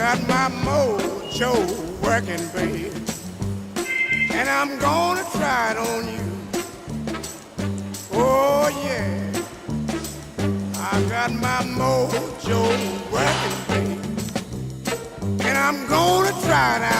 got my mojo working, baby, and I'm gonna try it on you. Oh yeah, I got my mojo working, baby, and I'm gonna try it